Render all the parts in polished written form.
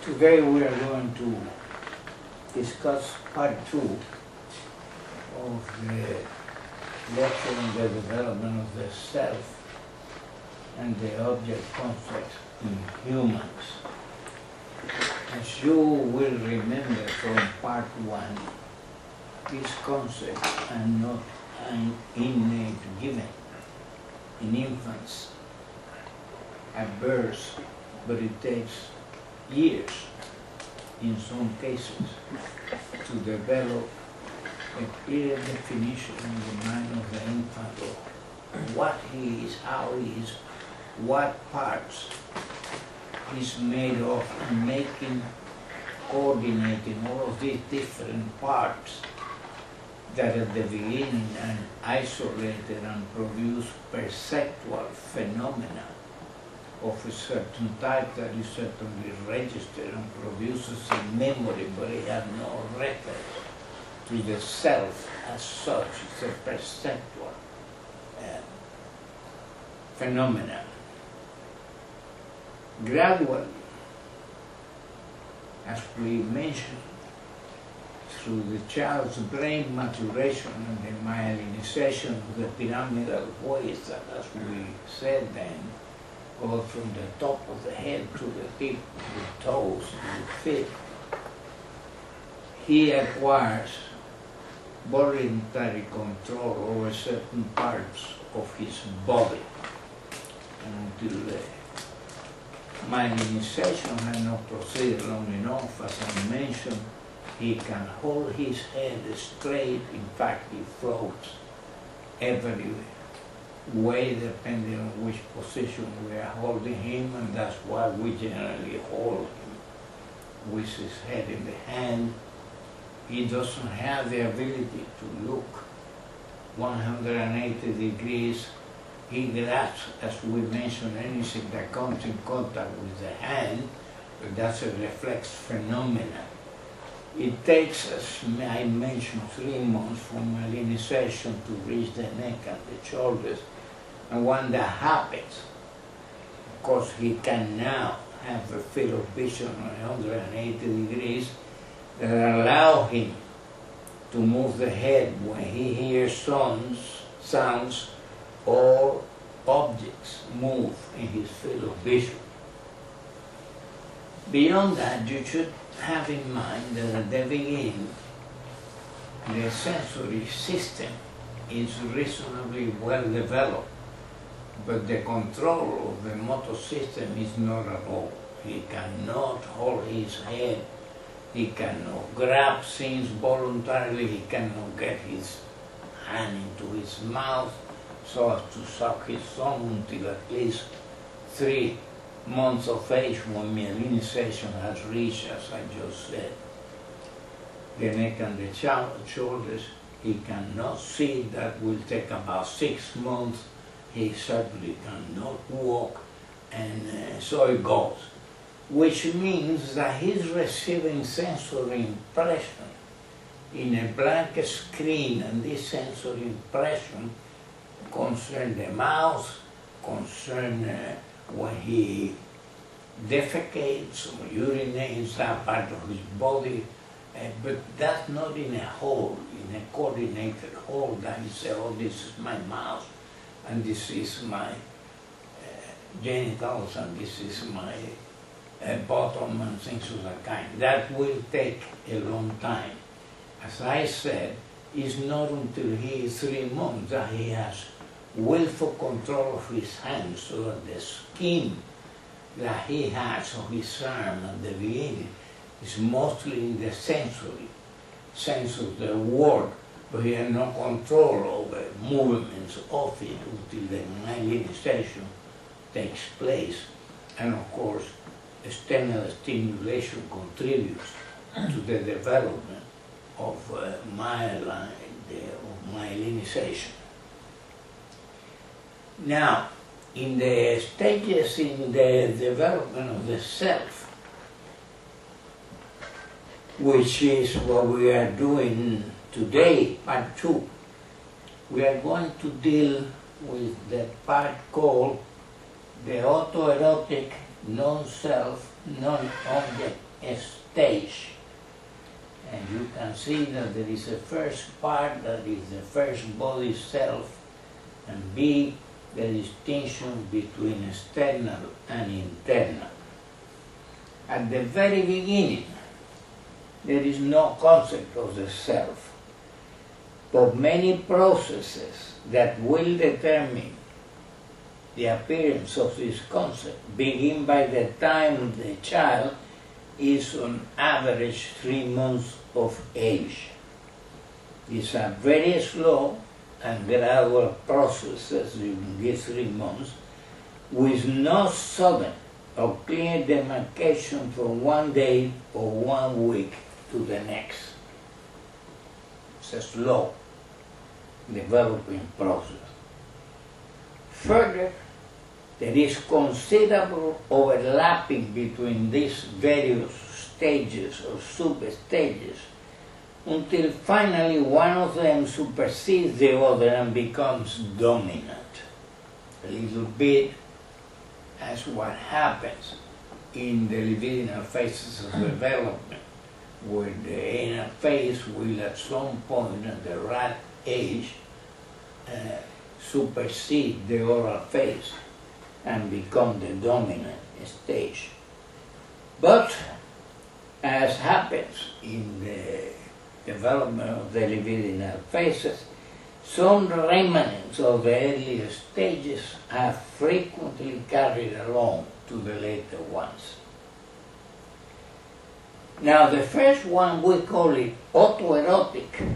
Today we are going to discuss part 2 of the lecture on the development of the self and the object concept in humans. As you will remember from part 1, these concepts are not an innate given in infants at birth, but it takes years, in some cases, to develop a clear definition in the mind of the infant of what he is, how he is, what parts he's made of, and making, coordinating all of these different parts that at the beginning are isolated and produce perceptual phenomena of a certain type that is certainly registered and produces a memory, but it has no reference to the self as such. It's a perceptual phenomena. Gradually, as we mentioned, through the child's brain maturation and the myelinization of the pyramidal waves that, as we said then, go from the top of the head to the tip, the toes, to the feet, he acquires voluntary control over certain parts of his body. And until the myelinization has not proceeded long enough, as I mentioned, he can hold his head straight. In fact, he floats every way depending on which position we are holding him, and that's why we generally hold him with his head in the hand. He doesn't have the ability to look 180 degrees. He grabs, as we mentioned, anything that comes in contact with the hand, but that's a reflex phenomenon. It takes, as I mentioned, 3 months from myelinization to reach the neck and the shoulders. And when that happens, of course, he can now have a field of vision of 180 degrees that allow him to move the head when he hears sounds or objects move in his field of vision. Beyond that, you should have in mind that at the beginning, the sensory system is reasonably well developed, but the control of the motor system is not at all. He cannot hold his head, he cannot grab things voluntarily, he cannot get his hand into his mouth so as to suck his thumb until at least 3 months of age, when myelinization has reached, as I just said, the neck and the shoulders. He cannot see. That will take about 6 months. He certainly cannot walk, and so it goes, which means that he's receiving sensory impression in a blank screen, and this sensory impression concern the mouth, concern when he defecates or urinates, that part of his body, but that's not in a whole, in a coordinated whole that he says, oh, this is my mouth, and this is my genitals, and this is my bottom, and things of that kind. That will take a long time. As I said, it's not until he is 3 months that he has willful control of his hands, so that the skin that he has on his arm at the beginning is mostly in the sensory sense of the word, but he has no control over movements of it until the myelinization takes place. And of course, external stimulation contributes to the development of myelinization. Now, in the stages in the development of the self, which is what we are doing today, part 2, we are going to deal with the part called the autoerotic non-self non-object stage. And you can see that there is a first part that is the first body self, and B, the distinction between external and internal. At the very beginning, there is no concept of the self, but many processes that will determine the appearance of this concept begin by the time the child is on average 3 months of age. These are very slow and gradual processes during these 3 months, with no sudden or clear demarcation from one day or 1 week to the next. It's a slow developing process. Further, there is considerable overlapping between these various stages or sub-stages until finally one of them supersedes the other and becomes dominant. A little bit as what happens in the libidinal phases of development, where the anal phase will at some point at the right age supersede the oral phase and become the dominant stage. But as happens in the development of the libidinal phases, some remnants of the earlier stages are frequently carried along to the later ones. Now the first one, we call it autoerotic,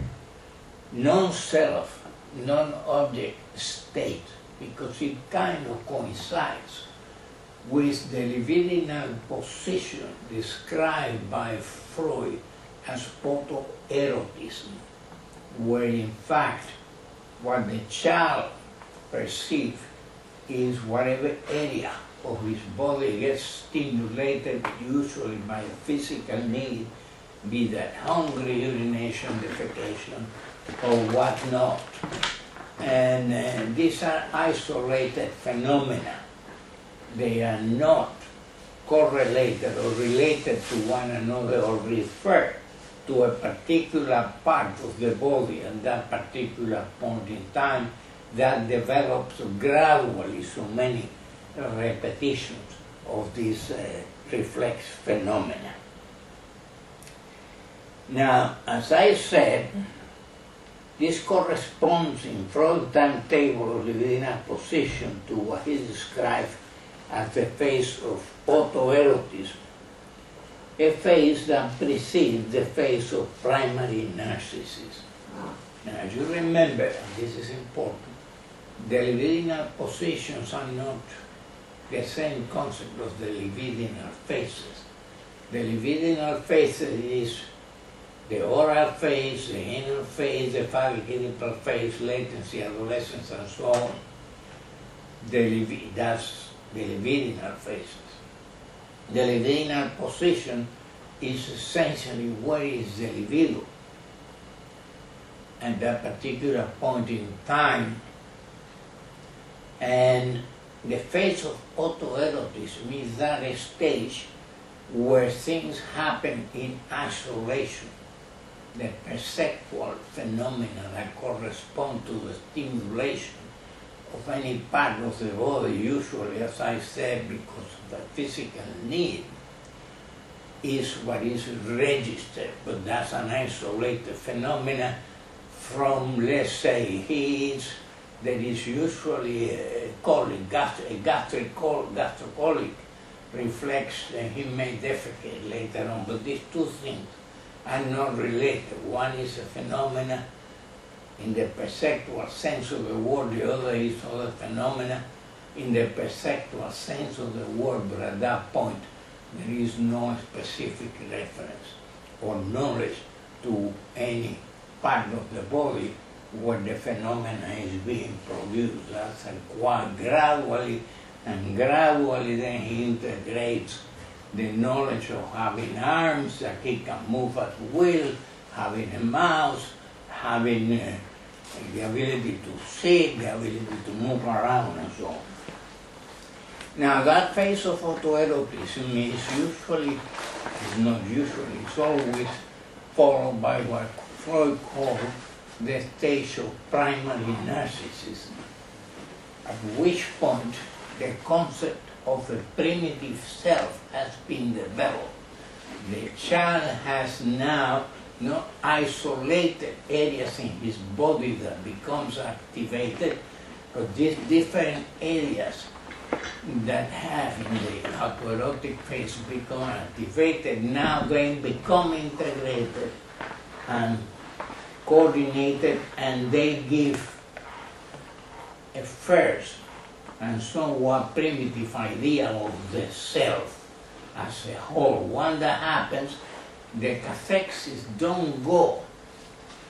non-self, non-object state, because it kind of coincides with the libidinal position described by Freud as autoerotism, where in fact what the child perceives is whatever area of his body gets stimulated, usually by a physical need, be that hungry, urination, defecation, or whatnot. And these are isolated phenomena. They are not correlated or related to one another or refer to a particular part of the body at that particular point in time that develops gradually, so many repetitions of these reflex phenomena. Now, as I said, this corresponds in Freud's timetable of libidinal position to what he described as the phase of autoerotism, a phase that precedes the phase of primary narcissism. Now, as you remember, and this is important, the libidinal positions are not the same concept of the libidinal phases. The libidinal phases is the oral phase, the anal phase, the phagocytic phase, latency, adolescence, and so on. That's the libidinal phases. The libidinal position is essentially where is the libido at that particular point in time. And the phase of autoerotism is that stage where things happen in isolation, the perceptual phenomena that correspond to the stimulation of any part of the body, usually, as I said, because of the physical need, is what is registered, but that's an isolated phenomena from, let's say, heat. There is usually a colic, gastrocolic reflex, and he may defecate later on, but these two things are not related. One is a phenomena in the perceptual sense of the word, the other is other phenomena in the perceptual sense of the word, but at that point there is no specific reference or knowledge to any part of the body where the phenomena is being produced. That's quite gradually, and gradually then he integrates the knowledge of having arms, that he can move at will, having a mouth, having the ability to sit, the ability to move around, and so on. Now that phase of autoerotism is not usually, it's always followed by what Freud called the stage of primary narcissism, at which point the concept of a primitive self has been developed. The child has now not isolated areas in his body that becomes activated, but these different areas that have in the autoerotic phase become activated, now they become integrated and coordinated, and they give a first and somewhat primitive idea of the self as a whole. When that happens, the cathexis don't go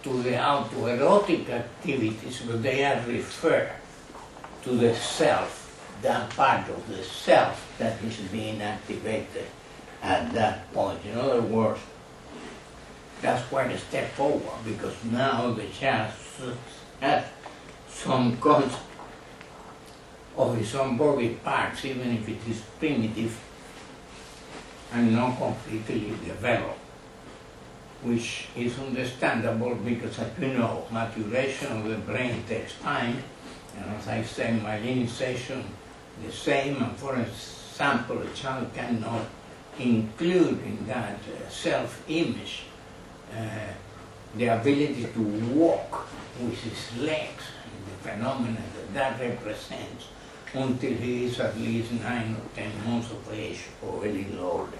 to the autoerotic activities, but they are referred to the self, that part of the self that is being activated at that point. In other words, that's quite a step forward, because now the child has some concept of his own body parts, even if it is primitive and not completely developed, which is understandable because, as you know, maturation of the brain takes time, and as I say, myelinization the same, and for example, a child cannot include in that self-image the ability to walk with his legs, and the phenomena that represents, until he is at least 9 or 10 months of age or a little older.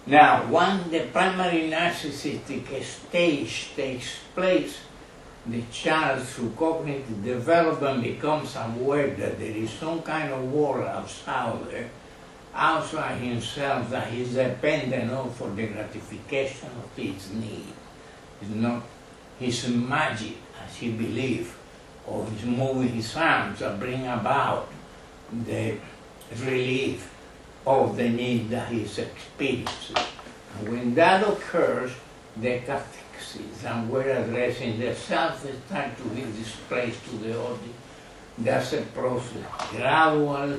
Now, when the primary narcissistic stage takes place, the child, through cognitive development, becomes aware that there is some kind of world outside himself, that he's dependent on for the gratification of his need. It's not his magic, as he believes, or his moving his arms that bring about the relief of the need that he's experiencing. And when that occurs, the cathexis, and we're addressing the self, start to be displaced to the object. That's a process, gradual,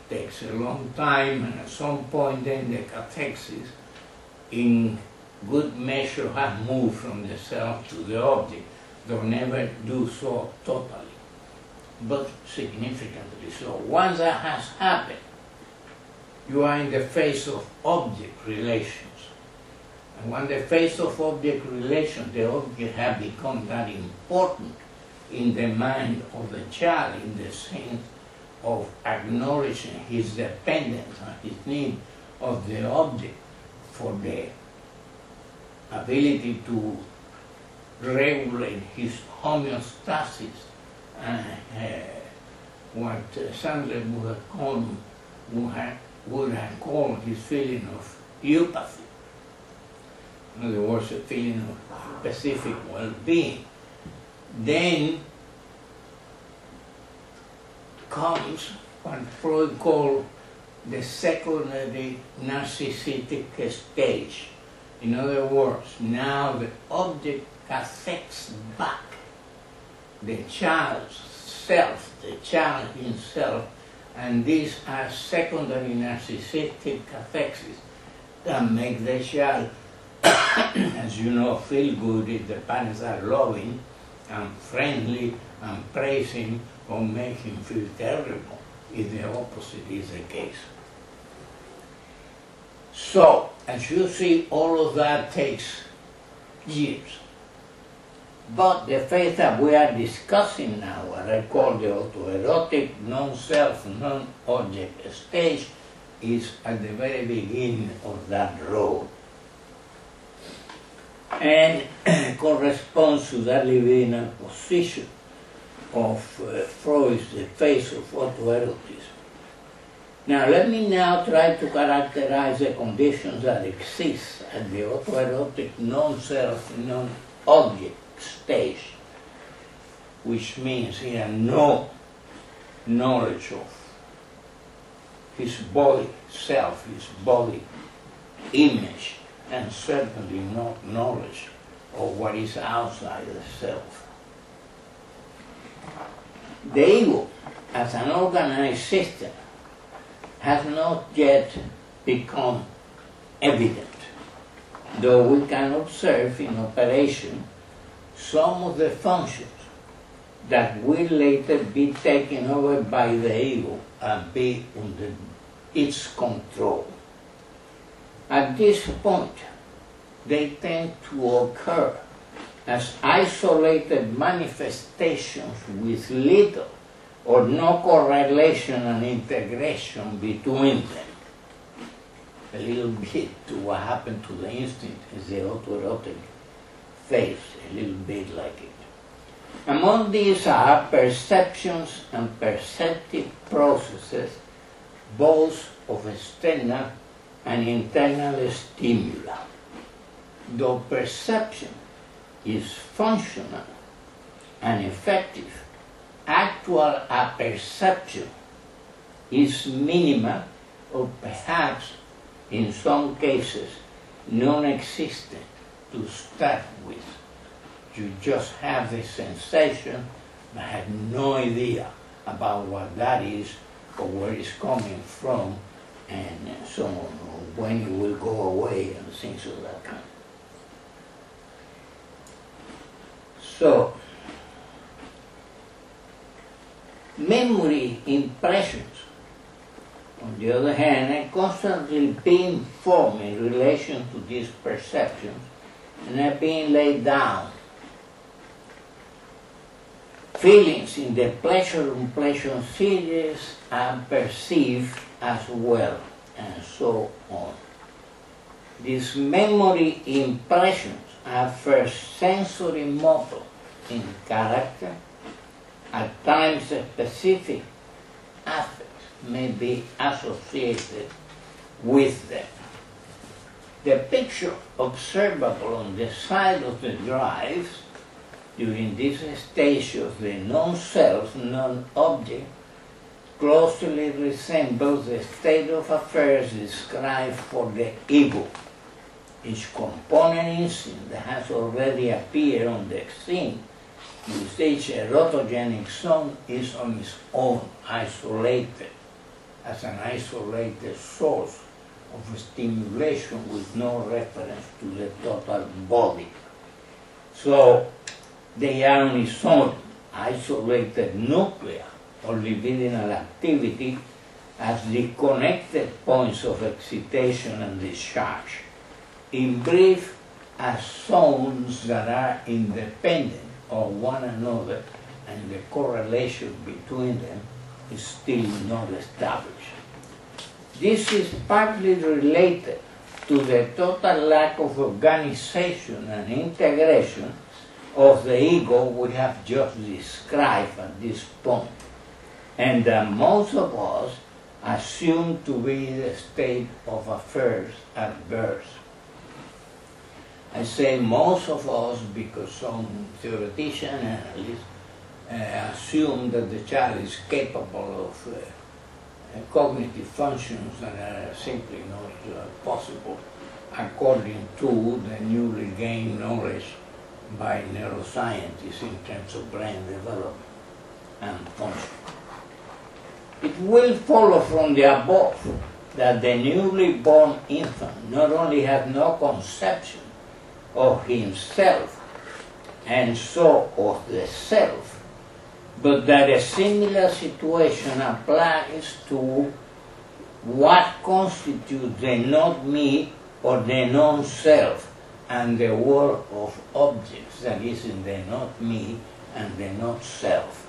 takes a long time, and at some point then the cathexis, in good measure, have moved from the self to the object. They'll never do so totally, but significantly so. Once that has happened, you are in the phase of object relations. And when the phase of object relations, the object has become that important in the mind of the child, in the sense of acknowledging his dependence and his need of the object for the ability to regulate his homeostasis, what Sandler would have called his feeling of eupathy. In other words, a feeling of specific well-being. Then comes what Freud called the secondary narcissistic stage. In other words, now the object affects back the child's self, the child himself, and these are secondary narcissistic cathexis that make the child, as you know, feel good if the parents are loving and friendly and praising, or make him feel terrible if the opposite is the case. So, as you see, all of that takes years. But the phase that we are discussing now, what I call the autoerotic, non-self, non-object stage, is at the very beginning of that road. And corresponds to that libidinal position of Freud's the phase of autoerotism. Now let me now try to characterize the conditions that exist at the autoerotic non-self, non-object stage, which means he has no knowledge of his body self, his body image, and certainly not knowledge of what is outside the self. The ego, as an organized system, has not yet become evident, though we can observe in operation some of the functions that will later be taken over by the ego and be under its control. At this point, they tend to occur as isolated manifestations with little or no correlation and integration between them. A little bit to what happened to the instinct is the autoerotic phase, a little bit like it. Among these are perceptions and perceptive processes, both of external and internal stimuli. Though perception is functional and effective, actual apperception is minimal or perhaps in some cases non-existent to start with. You just have the sensation but have no idea about what that is or where it's coming from and so on, or when it will go away and things of that kind. So, memory impressions, on the other hand, are constantly being formed in relation to these perceptions and are being laid down. Feelings in the pleasure-unpleasure series are perceived as well, and so on. These memory impressions are first sensory motor in character. At times, specific affects may be associated with them. The picture observable on the side of the drives during this stage of the non-self, non-object, closely resembles the state of affairs described for the ego. Each component instinct that has already appeared on the scene, with each erotogenic zone is on its own, isolated, as an isolated source of stimulation with no reference to the total body. So they are on its own, isolated nuclei or libidinal activity as the connected points of excitation and discharge. In brief, as zones that are independent of one another and the correlation between them is still not established. This is partly related to the total lack of organization and integration of the ego we have just described at this point, and that most of us assume to be the state of affairs at birth. I say most of us because some theoretician analysts assume that the child is capable of cognitive functions that are simply not possible according to the newly gained knowledge by neuroscientists in terms of brain development and function. It will follow from the above that the newly born infant not only has no conception of himself and so of the self, but that a similar situation applies to what constitutes the not me or the non-self and the world of objects, that is in the not me and the not self.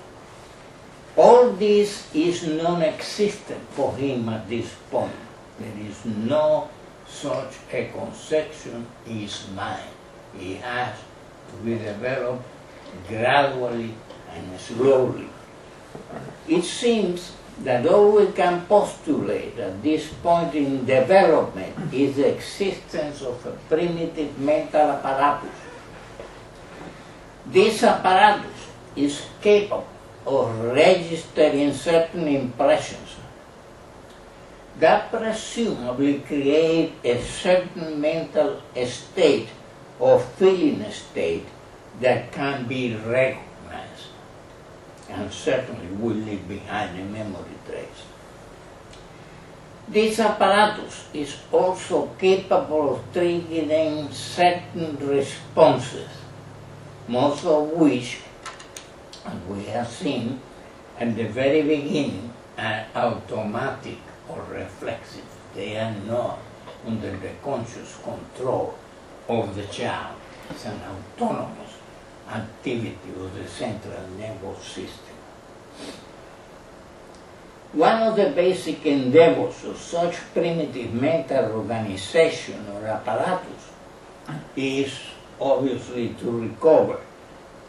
All this is non-existent for him at this point. There is no such a conception in his mind. It has to be developed gradually and slowly. It seems that all we can postulate at this point in development is the existence of a primitive mental apparatus. This apparatus is capable of registering certain impressions that presumably create a certain mental state or feeling state that can be recognized and certainly will leave behind a memory trace. This apparatus is also capable of triggering certain responses, most of which, as we have seen at the very beginning, are automatic or reflexive. They are not under the conscious control of the child. It's an autonomous activity of the central nervous system. One of the basic endeavors of such primitive mental organization or apparatus is obviously to recover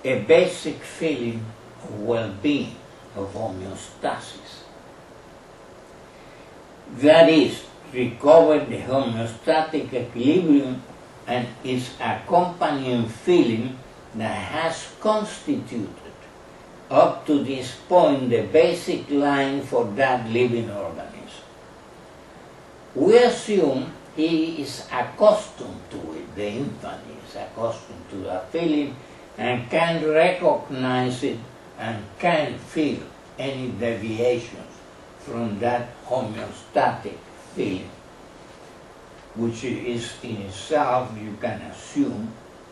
a basic feeling of well-being, of homeostasis. That is, recover the homeostatic equilibrium and its accompanying feeling that has constituted up to this point the basic line for that living organism. We assume he is accustomed to it, the infant is accustomed to that feeling and can recognize it and can feel any deviations from that homeostatic feeling, which is in itself, you can assume,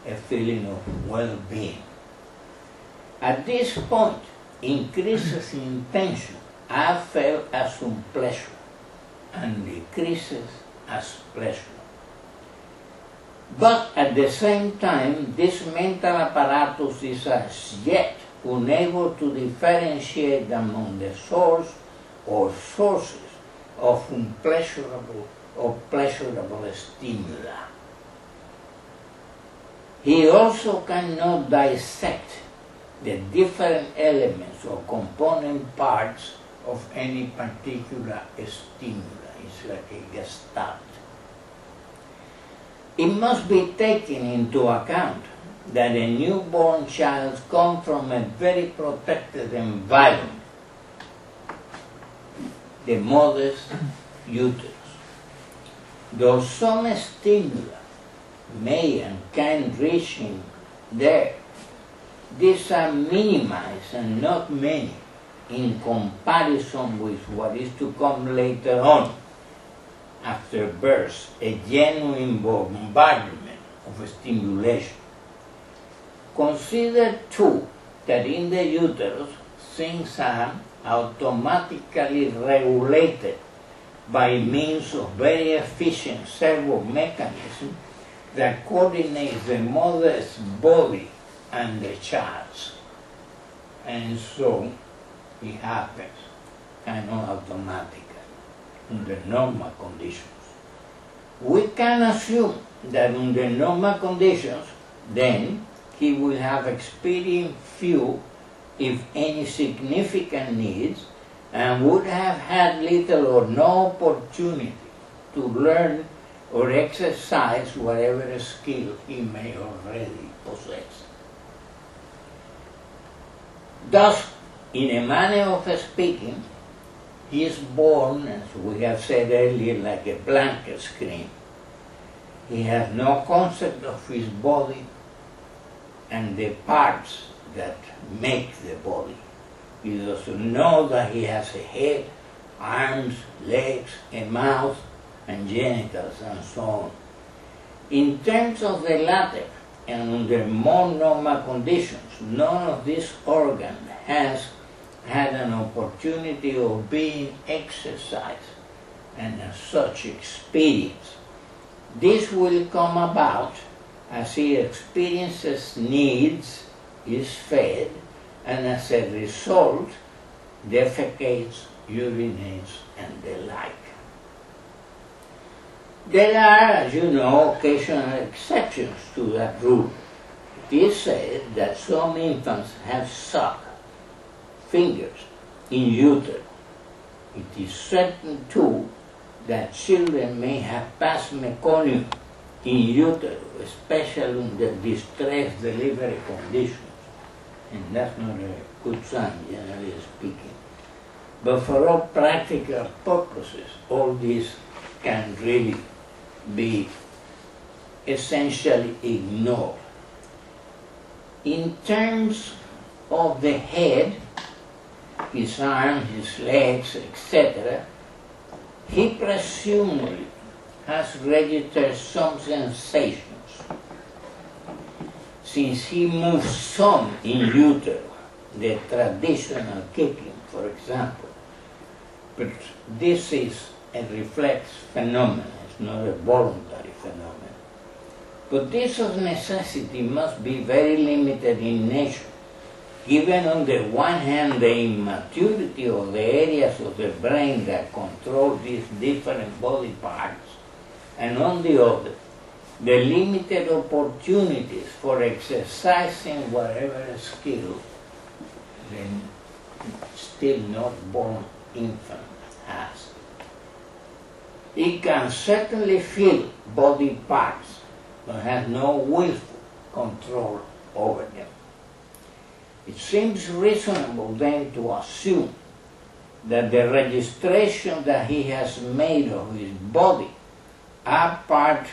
a feeling of well-being. At this point, increases in tension are felt as pleasure and decreases as pleasure. But at the same time, this mental apparatus is as yet unable to differentiate among the source or sources of unpleasurable or pleasurable stimuli. He also cannot dissect the different elements or component parts of any particular stimuli. It's like a gestalt. It must be taken into account that a newborn child comes from a very protected environment, the mother's uterus. Though some stimuli may and can reach him there, these are minimized and not many in comparison with what is to come later on, after birth, a genuine bombardment of stimulation. Consider too that in the uterus things are automatically regulated by means of very efficient servo mechanism that coordinates the mother's body and the child's. And so it happens kind of automatically under normal conditions. We can assume that under normal conditions, then he will have experienced few, if any, significant needs and would have had little or no opportunity to learn or exercise whatever skill he may already possess. Thus, in a manner of speaking, he is born, as we have said earlier, like a blank screen. He has no concept of his body and the parts that make the body. He doesn't know that he has a head, arms, legs, a mouth, and genitals, and so on. In terms of the latter, and under more normal conditions, none of these organs has had an opportunity of being exercised and as such experience. This will come about as he experiences needs, is fed, and as a result defecates, urinates, and the like. There are, as you know, occasional exceptions to that rule. It is said that some infants have sucked fingers in utero. It is certain too that children may have passed meconium in utero, especially under distressed delivery conditions. And that's not a good sign, generally speaking. But for all practical purposes, all this can really be essentially ignored. In terms of the head, his arms, his legs, etc., he presumably has registered some sensations since he moves some in utero, the traditional kicking, for example. But this is a reflex phenomenon, it's not a voluntary phenomenon. But this of necessity must be very limited in nature, given on the one hand the immaturity of the areas of the brain that control these different body parts, and on the other, the limited opportunities for exercising whatever skill the still not born infant has. It can certainly feel body parts, but has no willful control over them. It seems reasonable then to assume that the registration that he has made of his body are part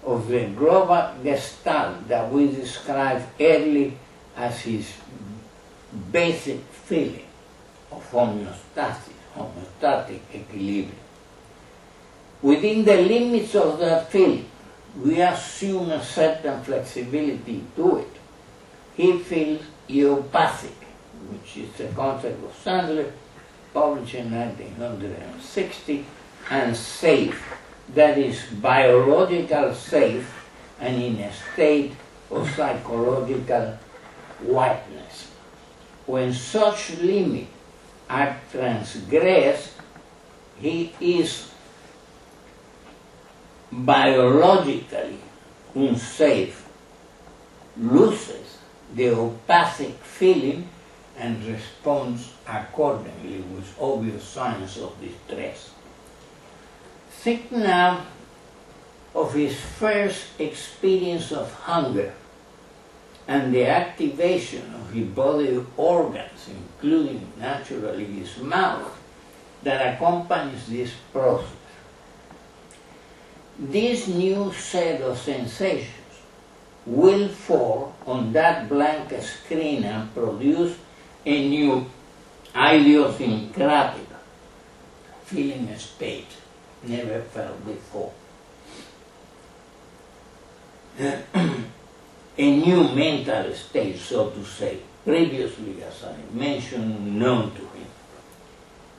of the global gestalt that we described earlier as his basic feeling of homeostatic equilibrium. Within the limits of that feeling, we assume a certain flexibility to it. He feels eopathic, which is the concept of Sandler, published in 1960, and safe, that is biological safe and in a state of psychological whiteness. When such limits are transgressed, he is biologically unsafe, loses the opathic feeling, and responds accordingly with obvious signs of distress. Think now of his first experience of hunger and the activation of his body organs, including naturally his mouth, that accompanies this process. This new set of sensations will fall on that blank screen and produce a new idiosyncratic feeling state never felt before. A new mental state, so to say, previously, as I mentioned, known to him.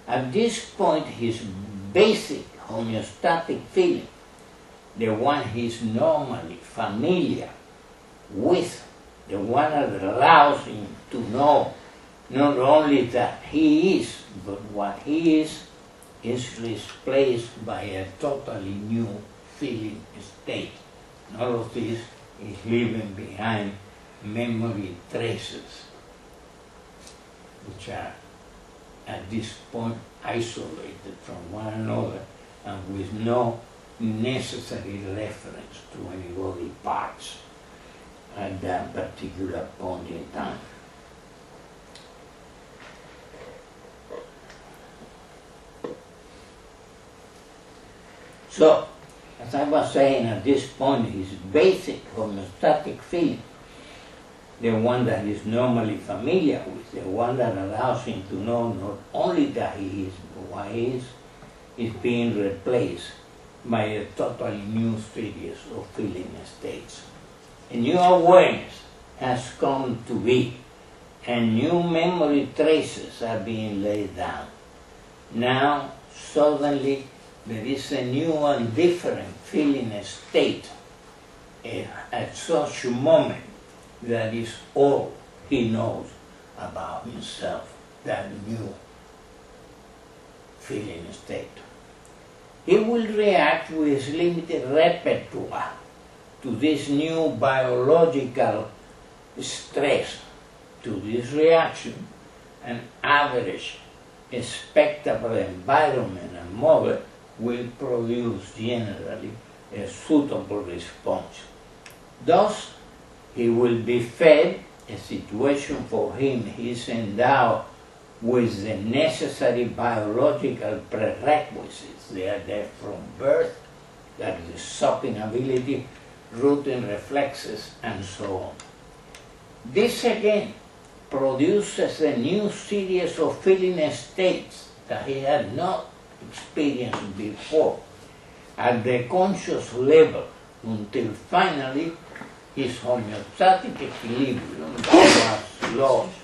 At this point, his basic homeostatic feeling, the one he's normally familiar with, the one that allows him to know not only that he is, but what he is replaced by a totally new feeling state. And all of this is leaving behind memory traces, which are at this point isolated from one another and with no necessary reference to any body parts at that particular point in time. So, as I was saying, at this point, his basic homeostatic feeling, the one that he's normally familiar with, the one that allows him to know not only that he is, but what he is being replaced by a totally new series of feeling states. A new awareness has come to be, and new memory traces are being laid down. Now, suddenly, there is a new and different feeling state at such a moment that is all he knows about himself, that new feeling state. He will react with his limited repertoire to this new biological stress. To this reaction, an average, expectable environment and model will produce generally a suitable response. Thus, he will be fed a situation for him he is endowed with the necessary biological prerequisites. They are there from birth, that is the sucking ability, routine reflexes, and so on. This again produces a new series of feeling states that he had not experienced before at the conscious level until finally his homeostatic equilibrium was lost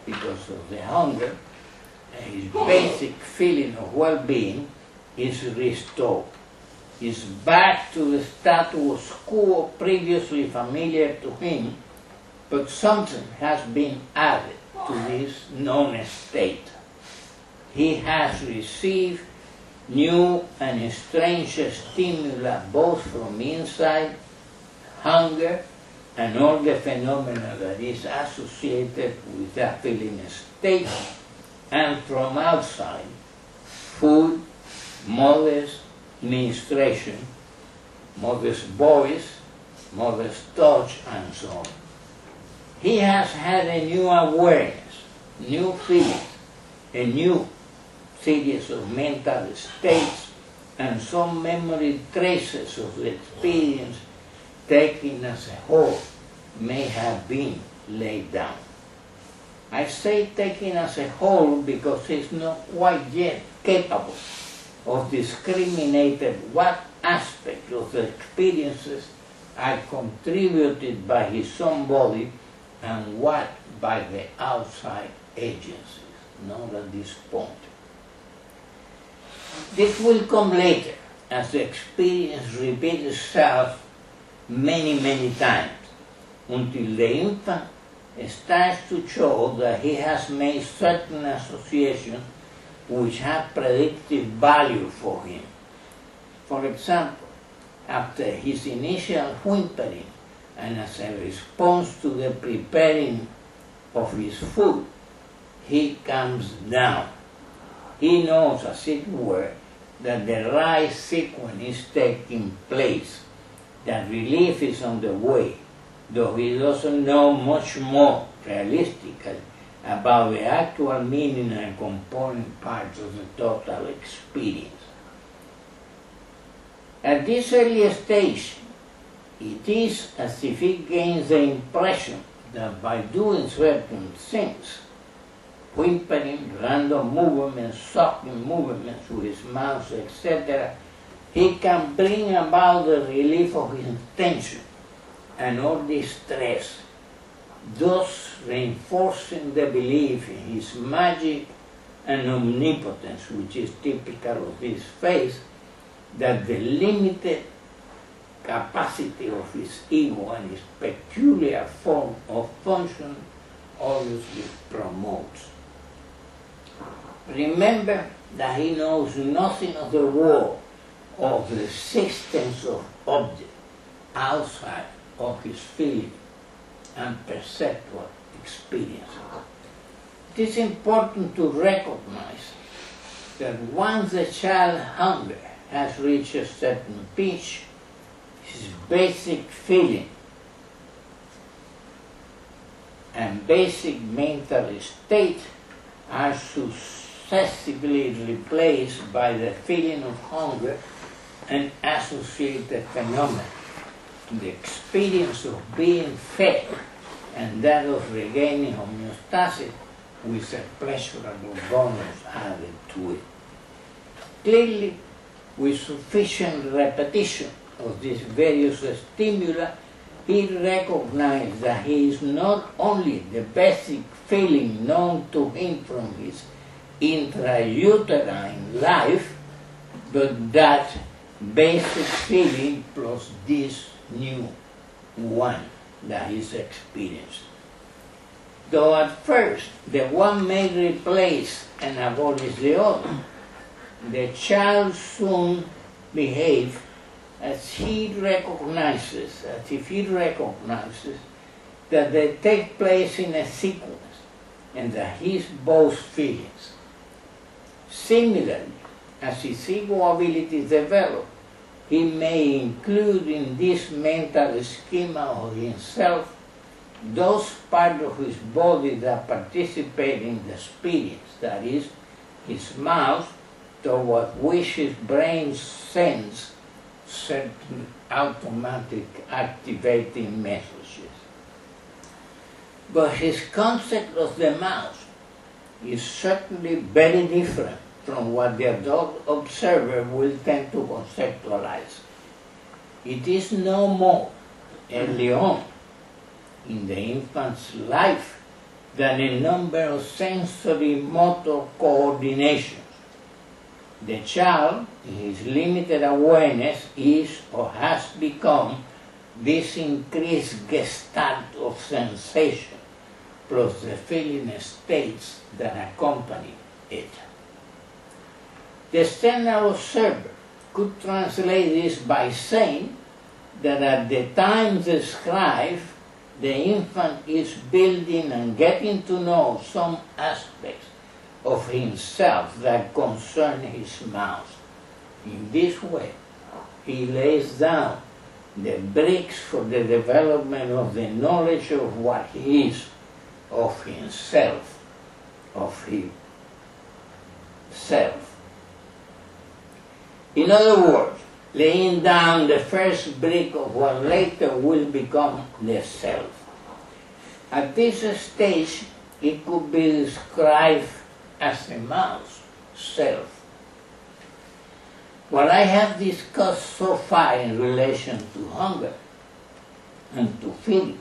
because of the hunger, and his basic feeling of well-being is restored. Is back to the status quo previously familiar to him, but something has been added to this known state. He has received new and strange stimuli both from inside, hunger, and all the phenomena that is associated with that feeling state, and from outside, food, mother's ministration, mother's voice, mother's touch, and so on. He has had a new awareness, new feelings, a new series of mental states, and some memory traces of the experience taken as a whole may have been laid down. I say taken as a whole because he's not quite yet capable of discriminating what aspect of the experiences are contributed by his own body and what by the outside agencies, not at this point. This will come later as the experience repeats itself many times until the infant starts to show that he has made certain associations which have predictive value for him. For example, after his initial whimpering and as a response to the preparing of his food, he calms down. He knows, as it were, that the right sequence is taking place, that relief is on the way, though he doesn't know much more realistically about the actual meaning and component parts of the total experience. At this early stage, it is as if he gains the impression that by doing certain things, whimpering, random movements, sucking movements with his mouth, etc., he can bring about the relief of his tension and all this stress, thus reinforcing the belief in his magic and omnipotence, which is typical of this phase, that the limited capacity of his ego and his peculiar form of function obviously promotes. Remember that he knows nothing of the world, of the existence of objects outside of his feeling and perceptual experience. It is important to recognize that once the child's hunger has reached a certain pitch, his basic feeling and basic mental state are successively replaced by the feeling of hunger and associated phenomena, the experience of being fed and that of regaining homeostasis with a pleasurable bonus added to it. Clearly, with sufficient repetition of these various stimuli, he recognized that he is not only the basic feeling known to him from his intrauterine life, but that basic feeling plus this new one that he's experienced. Though at first the one may replace and abolish the other, the child soon behaves as if he recognizes that they take place in a sequence and that he is both feelings. Similarly, as his ego abilities develop, he may include in this mental schema of himself those parts of his body that participate in the experience, that is, his mouth, toward which his brain sends certain automatic activating messages. But his concept of the mouth is certainly very different from what the adult observer will tend to conceptualize. It is no more early on in the infant's life than a number of sensory motor coordinations. The child, in his limited awareness, is or has become this increased gestalt of sensation, plus the feeling states that accompany it. The external observer could translate this by saying that at the time described, the infant is building and getting to know some aspects of himself that concern his mouth. In this way, he lays down the bricks for the development of the knowledge of what he is, of himself, of himself. In other words, laying down the first brick of what later will become the self. At this stage, it could be described as a mouse self. What I have discussed so far in relation to hunger and to feeding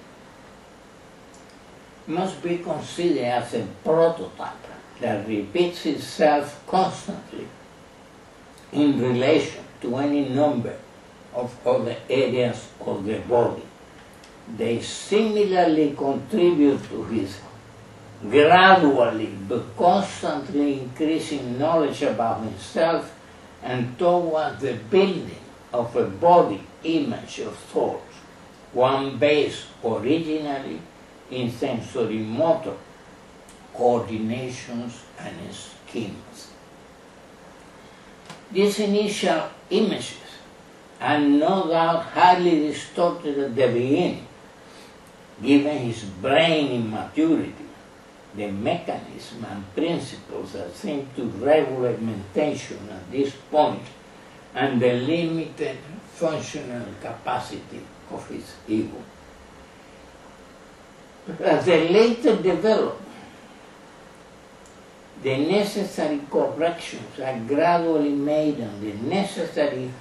must be considered as a prototype that repeats itself constantly in relation to any number of other areas of the body. They similarly contribute to his gradually but constantly increasing knowledge about himself and towards the building of a body image of thoughts, one based originally in sensory motor coordinations and schemas. These initial images are no doubt highly distorted at the beginning, given his brain immaturity, the mechanism and principles that seem to regulate mentation at this point, and the limited functional capacity of his ego. As they later develop, the necessary corrections are gradually made and the necessary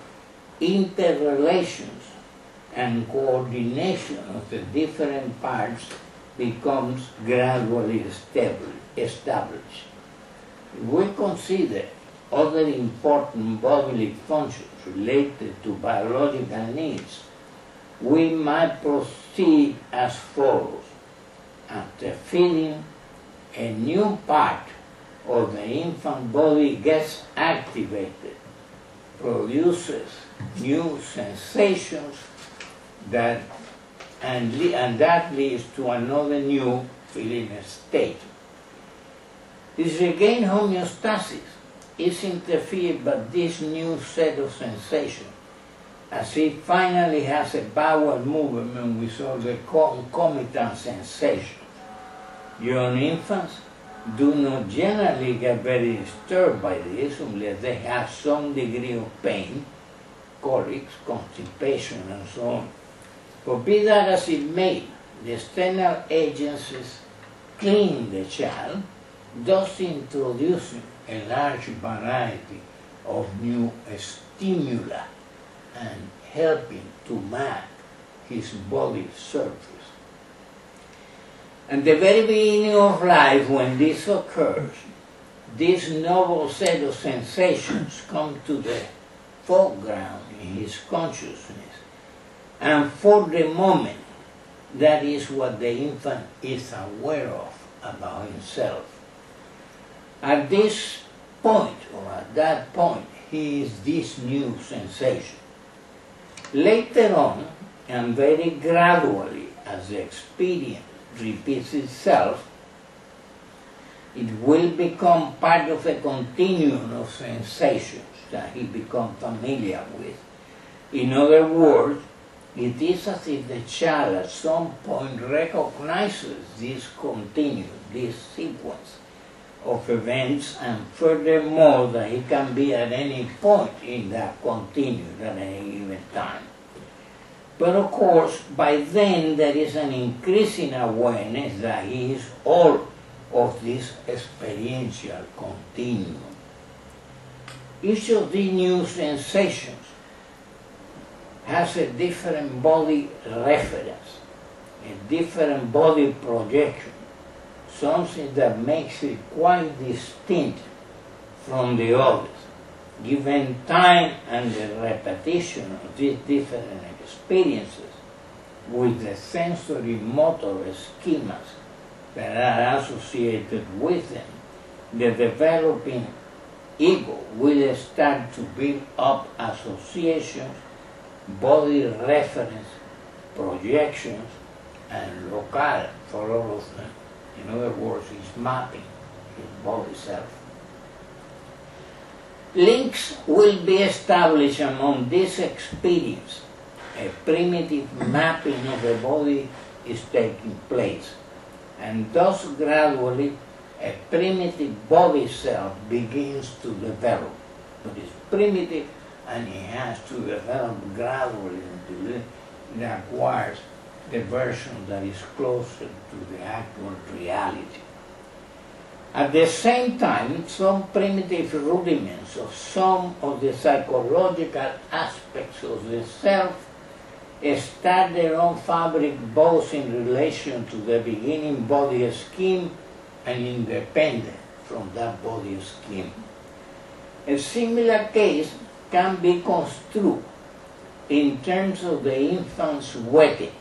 interrelations and coordination of the different parts becomes gradually established. If we consider other important bodily functions related to biological needs, we might proceed as follows. After feeding, a new part of the infant body gets activated, produces new sensations and that leads to another new feeling state. This regained homeostasis is interfered by this new set of sensations, as it finally has a bowel movement with all the concomitant sensations. Young infants do not generally get very disturbed by this unless they have some degree of pain, colics, constipation, and so on. But be that as it may, the external agencies clean the child, thus introducing a large variety of new stimuli and helping to map his body surface. At the very beginning of life, when this occurs, this novel set of sensations come to the foreground in his consciousness. And for the moment, that is what the infant is aware of about himself. At this point, or at that point, he is this new sensation. Later on, and very gradually, as the experience repeats itself, it will become part of a continuum of sensations that he becomes familiar with. In other words, it is as if the child at some point recognizes this continuum, this sequence of events, and furthermore that he can be at any point in that continuum at any given time. But of course, by then there is an increasing awareness that he is all of this experiential continuum. Each of these new sensations has a different body reference, a different body projection, something that makes it quite distinct from the others. Given time and the repetition of these different experiences with the sensory motor schemas that are associated with them, the developing ego will start to build up associations, body reference, projections, and locale for all of them. In other words, it's mapping his body self. Links will be established among this experience. A primitive mapping of the body is taking place, and thus gradually a primitive body self begins to develop. But it's primitive and it has to develop gradually until it acquires the version that is closer to the actual reality. At the same time, some primitive rudiments of some of the psychological aspects of the self start their own fabric both in relation to the beginning body scheme and independent from that body scheme. A similar case can be construed in terms of the infant's wedding.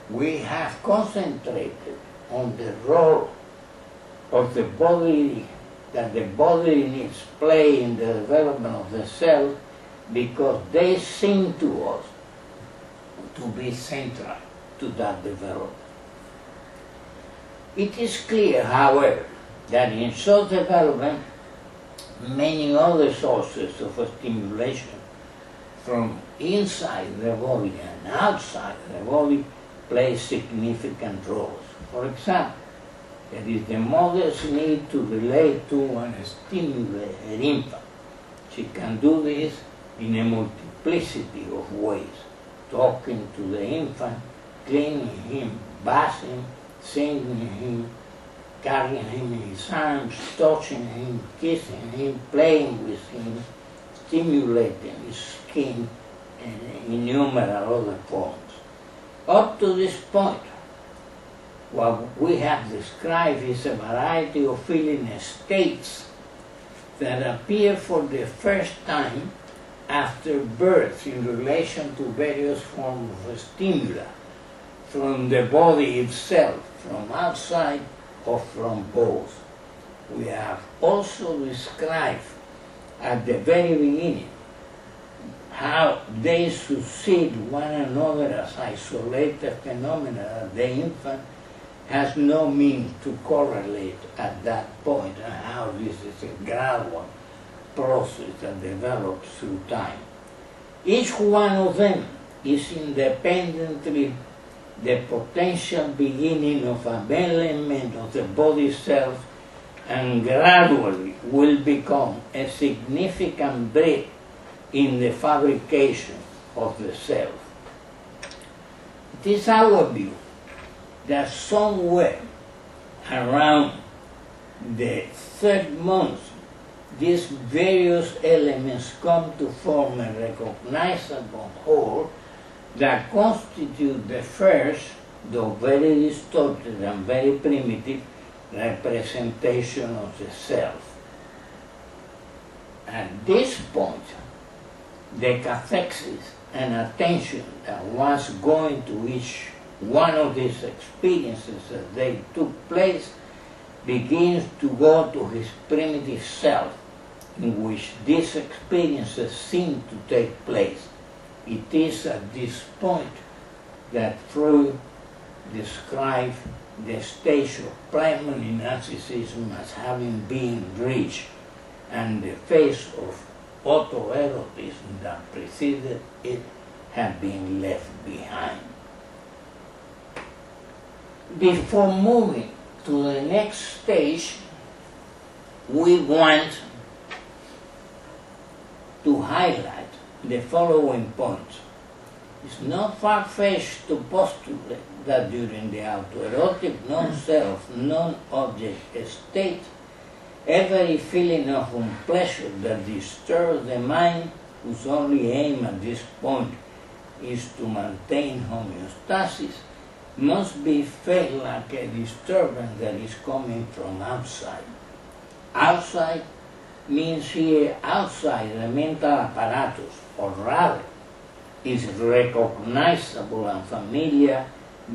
We have concentrated on the role of the body, that the body needs play in the development of the self, because they seem to us to be central to that development. It is clear, however, that in such development, many other sources of stimulation from inside the body and outside the body play significant roles. For example, there is the mother's need to relate to and stimulate her infant. She can do this in a multiplicity of ways: talking to the infant, cleaning him, bathing, singing him, carrying him in his arms, touching him, kissing him, playing with him, stimulating his skin, and innumerable other forms. Up to this point, what we have described is a variety of feeling states that appear for the first time after birth in relation to various forms of stimuli, from the body itself, from outside, or from both. We have also described at the very beginning how they succeed one another as isolated phenomena that the infant has no means to correlate at that point, and how this is a gradual process that develops through time. Each one of them is independently the potential beginning of an element of the body self, and gradually will become a significant break in the fabrication of the self. It is our view that somewhere around the third month, these various elements come to form a recognizable whole that constitute the first, though very distorted and very primitive, representation of the self. At this point, the cathexis and attention that was going to each one of these experiences as they took place begins to go to his primitive self, in which these experiences seem to take place. It is at this point that Freud described the stage of primary narcissism as having been reached, and the phase of autoerotism that preceded it had been left behind. Before moving to the next stage, we want to highlight the following points. It's not far-fetched to postulate that during the autoerotic non-self, non-object state, Every feeling of unpleasure that disturbs the mind, whose only aim at this point is to maintain homeostasis, must be felt like a disturbance that is coming from outside. Outside means here outside the mental apparatus, or rather, is recognizable and familiar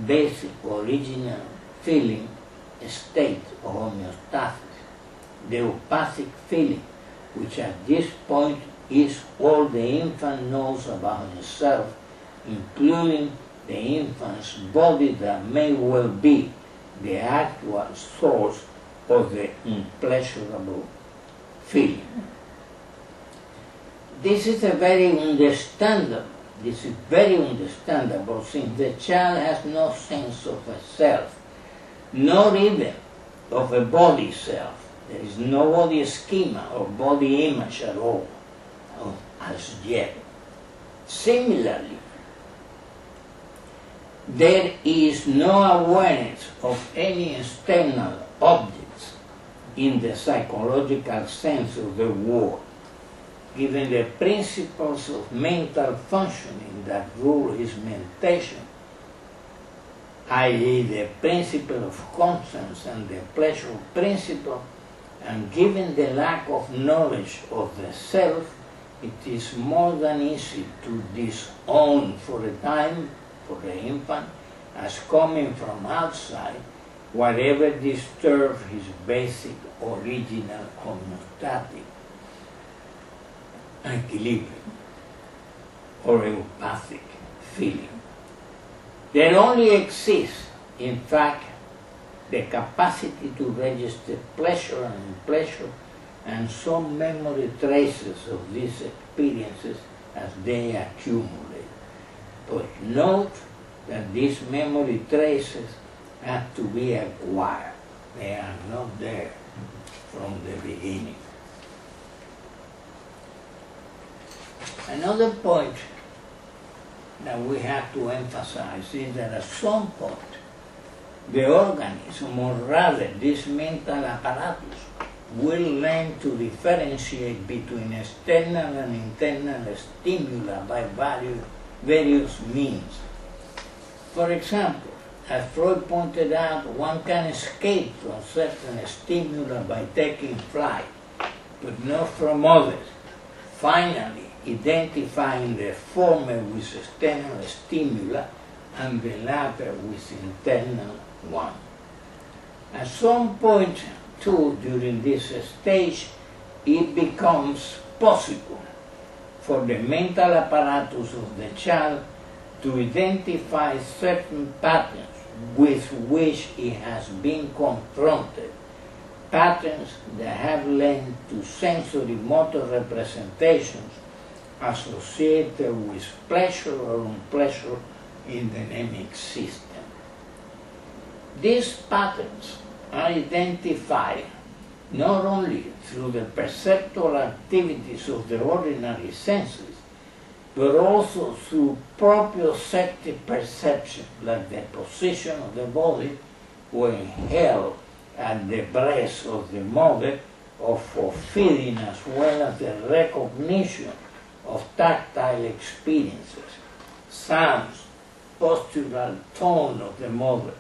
basic original feeling state of homeostasis, the eupathic feeling, which at this point is all the infant knows about himself, including the infant's body that may well be the actual source of the unpleasurable feeling. This is very understandable since the child has no sense of a self, not even of a body self. There is no body schema or body image at all, as yet. Similarly, there is no awareness of any external objects in the psychological sense of the word, given the principles of mental functioning that rule his mentation, i.e. the principle of conscience and the pleasure principle, and given the lack of knowledge of the self, it is more than easy to disown for a time, for the infant, as coming from outside, whatever disturbs his basic original homeostatic equilibrium or eupathic feeling. There only exists, in fact, the capacity to register pleasure and unpleasure and some memory traces of these experiences as they accumulate. But note that these memory traces have to be acquired. They are not there from the beginning. Another point that we have to emphasize is that at some point the organism, or rather this mental apparatus, will learn to differentiate between external and internal stimuli by various means. For example, as Freud pointed out, one can escape from certain stimuli by taking flight, but not from others. Finally, identifying the former with external stimuli and the latter with internal one. At some point, too, during this stage, it becomes possible for the mental apparatus of the child to identify certain patterns with which it has been confronted, patterns that have led to sensory motor representations associated with pleasure or unpleasure in the nemic system. These patterns are identified not only through the perceptual activities of the ordinary senses, but also through proprioceptive perception, like the position of the body when held at the breast of the mother, or for feeding, as well as the recognition of tactile experiences, sounds, postural tone of the mother,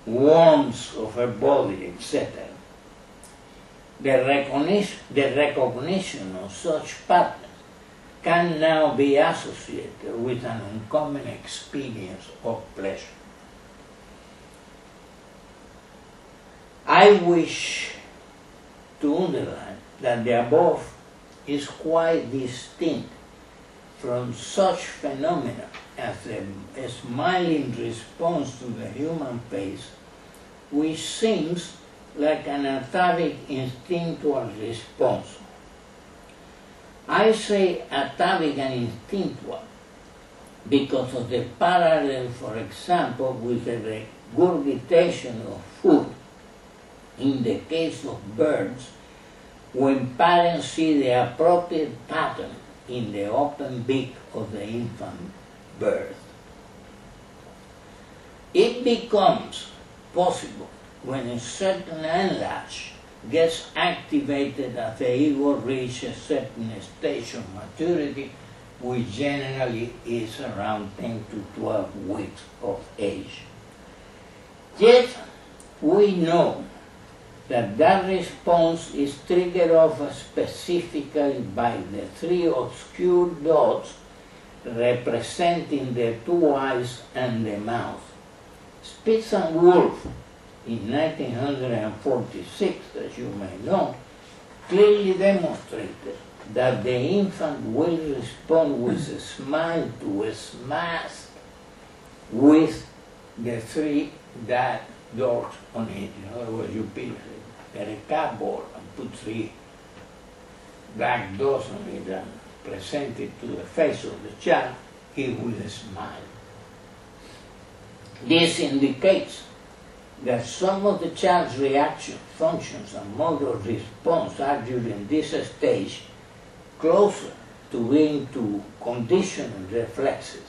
warmth of her body, etc. The recognition of such patterns can now be associated with an uncommon experience of pleasure. I wish to underline that the above is quite distinct from such phenomena as a smiling response to the human face, which seems like an atavic instinctual response. I say atavic and instinctual because of the parallel, for example, with the regurgitation of food in the case of birds, when parents see the appropriate pattern in the open beak of the infant bird. It becomes possible when a certain anlash gets activated as the ego reaches a certain stage of maturity, which generally is around 10 to 12 weeks of age. Yet, we know that that response is triggered off specifically by the three obscure dots representing the two eyes and the mouth. Spitz and Wolf, in 1946, as you may know, clearly demonstrated that the infant will respond with a smile to a smash with the three dots on it. In other words, you get a cardboard and put three black dots on it and present it to the face of the child, he will smile. This indicates that some of the child's reaction functions and motor response are during this stage closer to being to conditioned reflexes.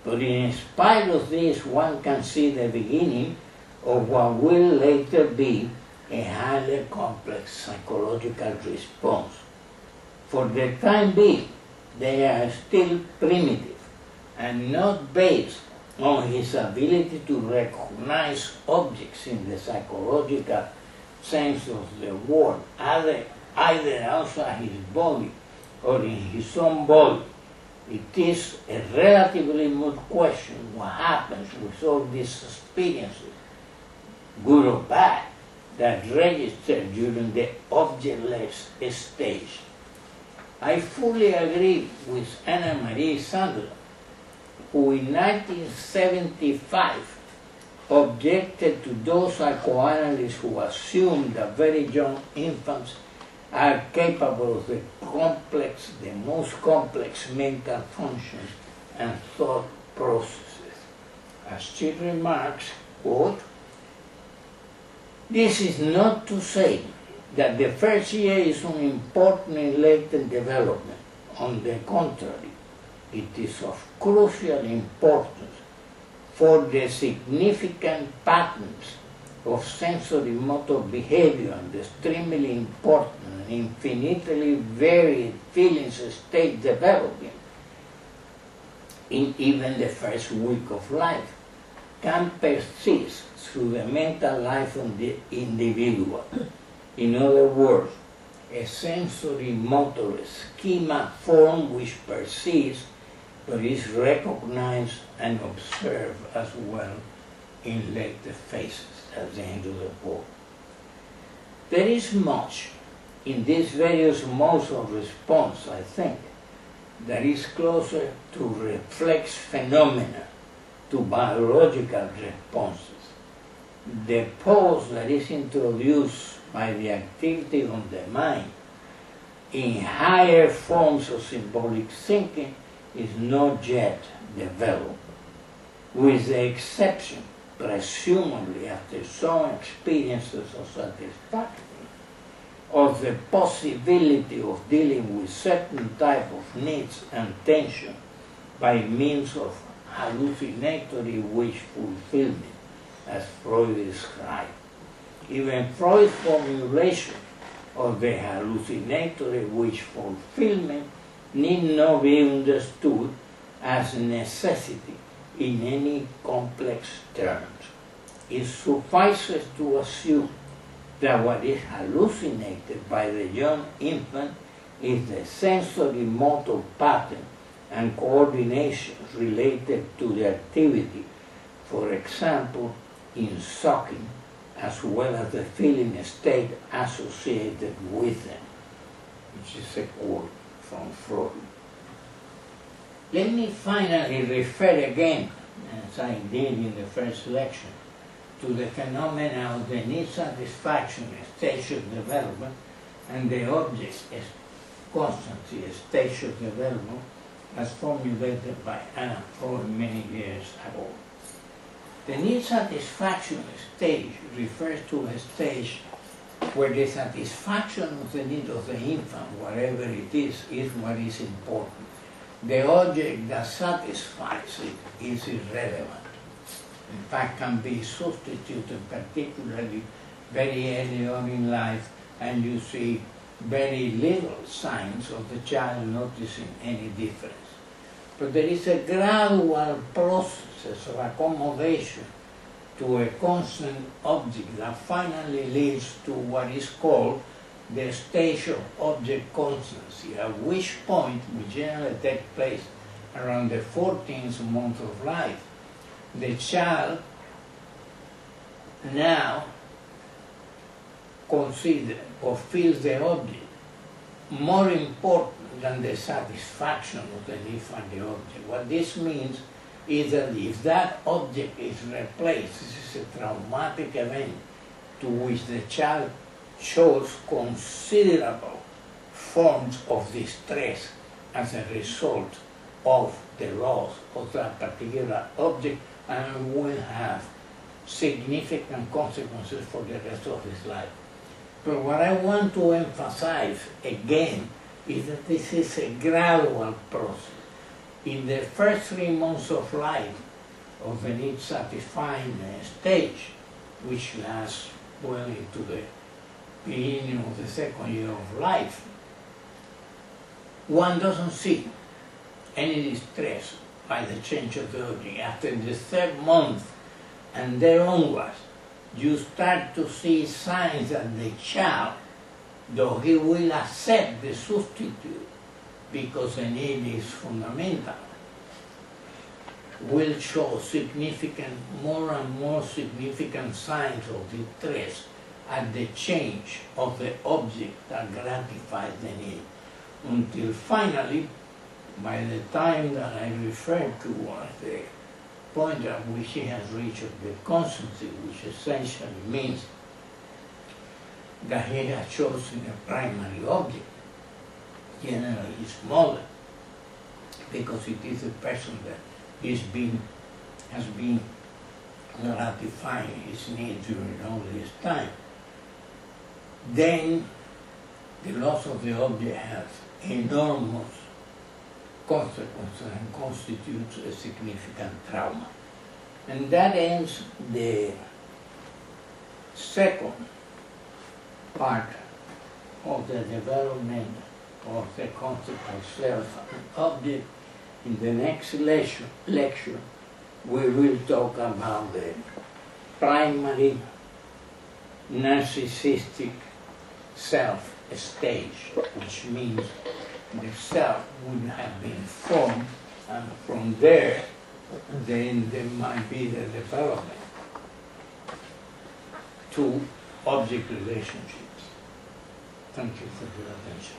But in spite of this, one can see the beginning of what will later be a highly complex psychological response. For the time being, they are still primitive and not based on his ability to recognize objects in the psychological sense of the word, either outside his body or in his own body. It is a relatively moot question what happens with all these experiences, good or bad, that register during the objectless stage. I fully agree with Anna Marie Sandler, who in 1975 objected to those psychoanalysts who assumed that very young infants are capable of the most complex mental functions and thought processes. As she remarks, quote, "This is not to say that the first year is unimportant in latent development. On the contrary, it is of crucial importance for the significant patterns of sensory motor behavior and the extremely important and infinitely varied feelings state development in even the first week of life can persist through the mental life of the individual. In other words, a sensory motor schema form which persists but is recognized and observed as well in later phases," at the end of the quote. There is much in these various modes of response, I think, that is closer to reflex phenomena, to biological responses. The pause that is introduced by the activity on the mind in higher forms of symbolic thinking is not yet developed, with the exception, presumably after some experiences of satisfaction, of the possibility of dealing with certain type of needs and tension by means of hallucinatory wish fulfillment, as Freud described. Even Freud's formulation of the hallucinatory wish fulfillment need not be understood as a necessity in any complex terms. It suffices to assume that what is hallucinated by the young infant is the sensory motor pattern and coordination related to the activity, for example, in sucking, as well as the feeling state associated with them, which is a quote from Freud. Let me finally refer again, as I did in the first lecture, to the phenomena of the need satisfaction stage of development and the object constancy stage of development as formulated by Anna Freud many years ago. The need satisfaction stage refers to a stage where the satisfaction of the need of the infant, whatever it is what is important. The object that satisfies it is irrelevant. In fact, can be substituted particularly very early on in life, and you see very little signs of the child noticing any difference. But there is a gradual process of accommodation to a constant object that finally leads to what is called the stage of object constancy, at which point, which generally takes place around the 14th month of life, the child now considers or feels the object more important than the satisfaction of the need for the object. What this means is that if that object is replaced, this is a traumatic event to which the child shows considerable forms of distress as a result of the loss of that particular object, and will have significant consequences for the rest of his life. But what I want to emphasize again is that this is a gradual process. In the first 3 months of life, of the need satisfying stage, which lasts well into the beginning of the second year of life, one doesn't see any distress by the change of the object. After the 3rd month and there onwards, you start to see signs that the child, though he will accept the substitute because the need is fundamental, will show more and more significant signs of distress at the change of the object that gratifies the need, until finally, by the time that I referred to as the point at which he has reached the constancy, which essentially means that he has chosen a primary object, generally his mother, because it is the person that has been gratifying his needs during all this time. Then the loss of the object has enormous consequences and constitutes a significant trauma. And that ends the second part of the development of the concept of self and object. In the next lecture, we will talk about the primary narcissistic self stage, which means the self would have been formed, and from there, then there might be the development to object relationships. Thank you for your attention.